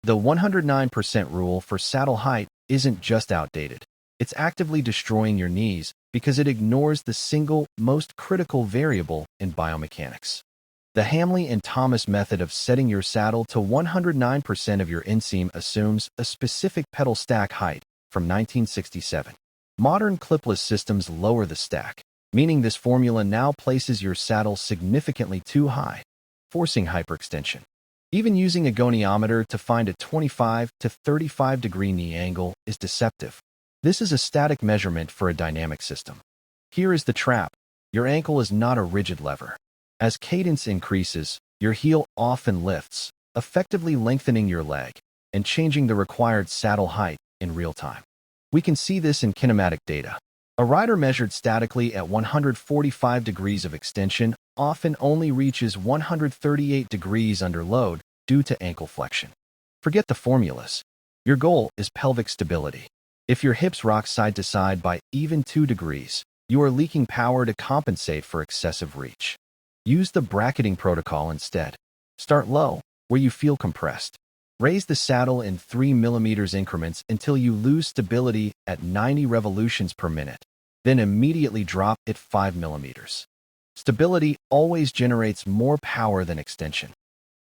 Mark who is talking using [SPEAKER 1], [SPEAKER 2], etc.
[SPEAKER 1] The 109% rule for saddle height isn't just outdated. It's actively destroying your knees because it ignores the single, most critical variable in biomechanics. The Hamley and Thomas method of setting your saddle to 109% of your inseam assumes a specific pedal stack height from 1967. Modern clipless systems lower the stack, meaning this formula now places your saddle significantly too high, forcing hyperextension. Even using a goniometer to find a 25 to 35 degree knee angle is deceptive. This is a static measurement for a dynamic system. Here is the trap. Your ankle is not a rigid lever. As cadence increases, your heel often lifts, effectively lengthening your leg and changing the required saddle height in real time. We can see this in kinematic data. A rider measured statically at 145 degrees of extension often only reaches 138 degrees under load due to ankle flexion. Forget the formulas. Your goal is pelvic stability. If your hips rock side to side by even 2 degrees, you are leaking power to compensate for excessive reach. Use the bracketing protocol instead. Start low, where you feel compressed. Raise the saddle in 3 mm increments until you lose stability at 90 revolutions per minute. Then immediately drop at 5 mm. Stability always generates more power than extension.